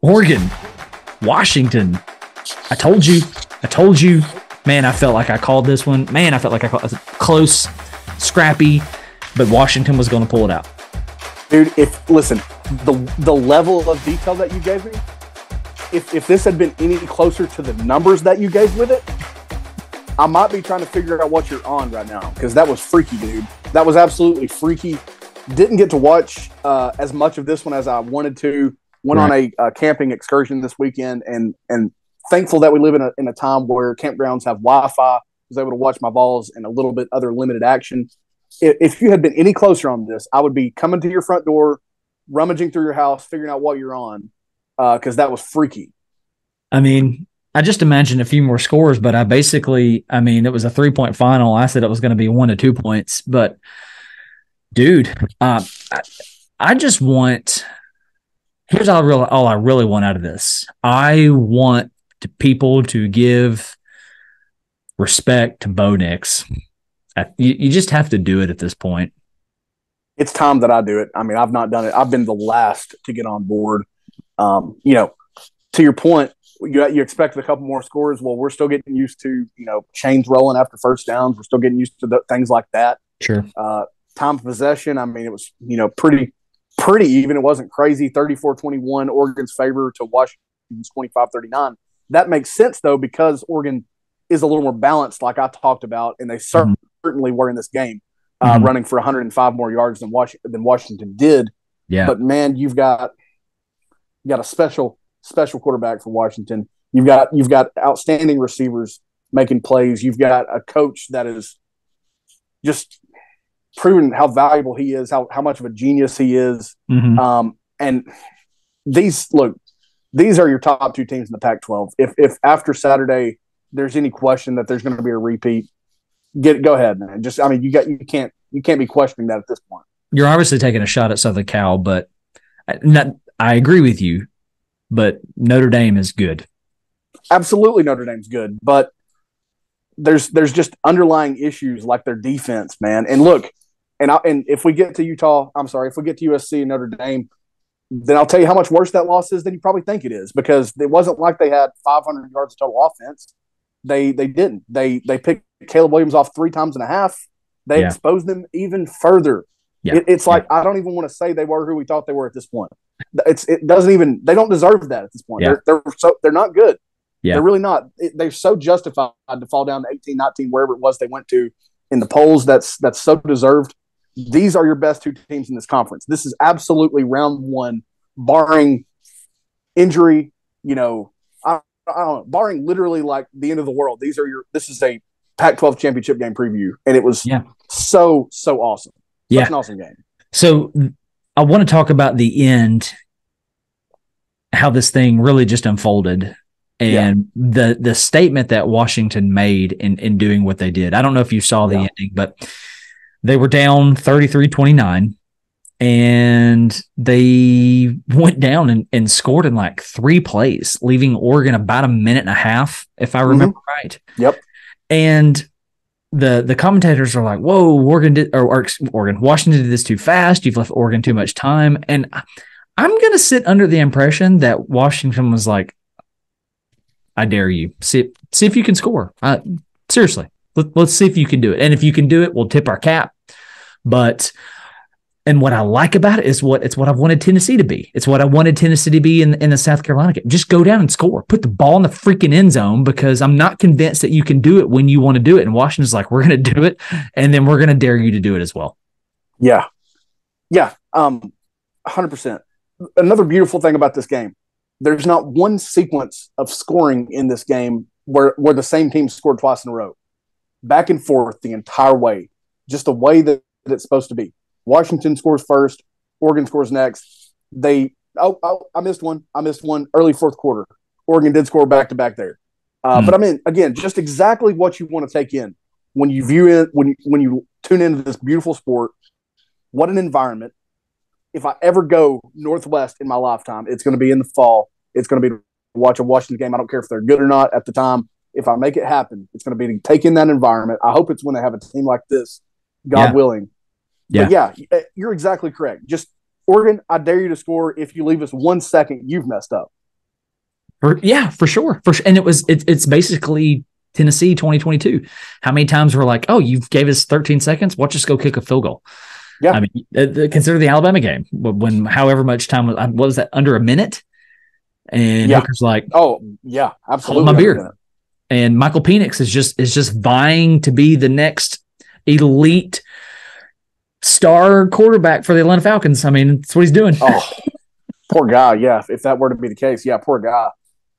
Oregon, Washington. I told you. Man, I felt like I called this one. Man, I felt like I called it close, scrappy, but Washington was going to pull it out. Dude, listen, the level of detail that you gave me, if this had been any closer to the numbers that you gave with it, I might be trying to figure out what you're on right now, because that was freaky, dude. That was absolutely freaky. Didn't get to watch as much of this one as I wanted to. Went on a camping excursion this weekend, and thankful that we live in a time where campgrounds have Wi-Fi. I was able to watch my Vols and a little bit other limited action. If you had been any closer on this, I would be coming to your front door, rummaging through your house, figuring out what you're on, because that was freaky. I mean, I just imagined a few more scores, but it was a 3-point final. I said it was going to be 1 to 2 points, but dude, I just want. Here's all I really want out of this. I want people to give respect to Bo Nix. You just have to do it at this point. It's time that I do it. I mean, I've not done it. I've been the last to get on board. To your point, you expected a couple more scores. Well, we're still getting used to, chains rolling after first downs. We're still getting used to things like that. Sure. Time of possession, I mean, it was, pretty even. It wasn't crazy. 34-21, Oregon's favor to Washington's 25-39. That makes sense, though, because Oregon is a little more balanced, like I talked about, and they certainly were in this game, running for 105 more yards than Washington did. Yeah. But, man, you've got a special quarterback for Washington. You've got outstanding receivers making plays. You've got a coach that is just proven how valuable he is, how much of a genius he is. Mm-hmm. And these are your top two teams in the Pac-12. If after Saturday there's any question that there's going to be a repeat, go ahead, man. You can't be questioning that at this point. You're obviously taking a shot at Southern Cal, but I agree with you. But Notre Dame is good. Absolutely, Notre Dame's good, but there's just underlying issues like their defense, man. And look, and if we get to USC and Notre Dame, then I'll tell you how much worse that loss is than you probably think it is, because it wasn't like they had 500 yards of total offense. They didn't. They picked Caleb Williams off 3 times and a half. They exposed them even further. Yeah. It's like I don't even want to say they were who we thought they were at this point. It doesn't even. They don't deserve that at this point. Yeah. They're not good. Yeah. They're really not. They're so justified to fall down to 18, 19, wherever it was they went to in the polls. That's so deserved. These are your best 2 teams in this conference. This is absolutely round 1, barring injury. I don't know, barring literally like the end of the world. This is a Pac-12 championship game preview, and it was so awesome. Such an awesome game. So I want to talk about the end, how this thing really just unfolded, and the statement that Washington made in doing what they did. I don't know if you saw the ending, but they were down 33-29, and they went down and scored in like 3 plays, leaving Oregon about a minute and a half, if I remember right. Yep. And the commentators are like, "Whoa, Washington did this too fast. You've left Oregon too much time." And I'm going to sit under the impression that Washington was like, "I dare you. See if you can score. Seriously, let's see if you can do it. And if you can do it, we'll tip our cap." And what I like about it is it's what I've wanted Tennessee to be. It's what I wanted Tennessee to be in the South Carolina game. Just go down and score. Put the ball in the freaking end zone, because I'm not convinced that you can do it when you want to do it. And Washington's like, we're going to do it, and then we're going to dare you to do it as well. Yeah. 100%. Another beautiful thing about this game, there's not one sequence of scoring in this game where the same team scored twice in a row. Back and forth the entire way. Just the way that it's supposed to be. Washington scores first, Oregon scores next. I missed one early fourth quarter. Oregon did score back-to-back there. But I mean, again, just exactly what you want to take in when you view it, when you tune into this beautiful sport. What an environment. If I ever go Northwest in my lifetime, it's going to be in the fall. It's going to be to watch a Washington game. I don't care if they're good or not at the time. If I make it happen, it's going to be to take in that environment. I hope it's when they have a team like this, God willing. Yeah. But you're exactly correct. Just Oregon, I dare you to score. If you leave us 1 second, you've messed up. For sure. And it's basically Tennessee 2022. How many times we're like, oh, you gave us 13 seconds. Watch us go kick a field goal. Yeah. I mean, consider the Alabama game when however much time what was that, under a minute? And Hooker's like, oh yeah, absolutely. Hold my beer. And Michael Penix is just vying to be the next elite star quarterback for the Atlanta Falcons. I mean, that's what he's doing. Oh, poor guy. Yeah, if that were to be the case, yeah, poor guy.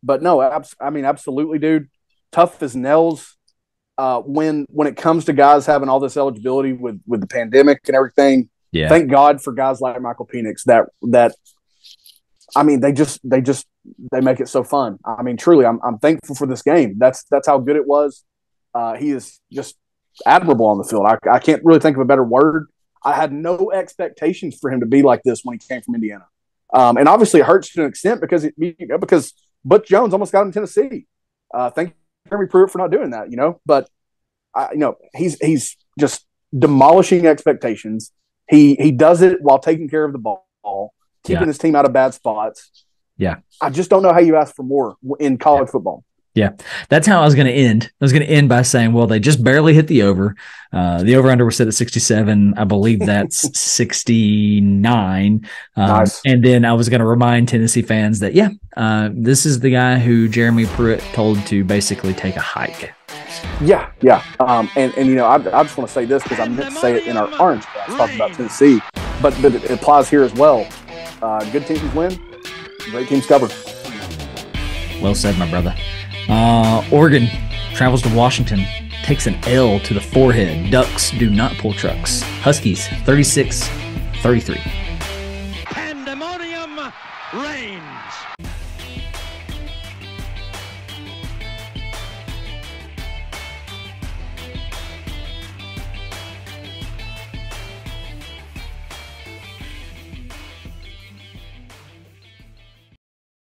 But no, I mean, absolutely, dude. Tough as nails. When it comes to guys having all this eligibility with the pandemic and everything, thank God for guys like Michael Penix that I mean, they make it so fun. I mean, truly, I'm thankful for this game. That's how good it was. He is just admirable on the field. I can't really think of a better word. I had no expectations for him to be like this when he came from Indiana. And obviously it hurts to an extent because Butch Jones almost got him Tennessee. Thank Jeremy Pruitt for not doing that, But he's just demolishing expectations. He does it while taking care of the ball, keeping his team out of bad spots. Yeah. I just don't know how you ask for more in college football. Yeah, that's how I was going to end. I was going to end by saying, well, they just barely hit the over. The over-under was set at 67. I believe that's 69. Nice. And then I was going to remind Tennessee fans that, this is the guy who Jeremy Pruitt told to basically take a hike. Yeah. And I just want to say this because I meant to say it in our orange class talking about Tennessee, but it applies here as well. Good teams win, great teams cover. Well said, my brother. Oregon travels to Washington, takes an L to the forehead. Ducks do not pull trucks. Huskies 36-33.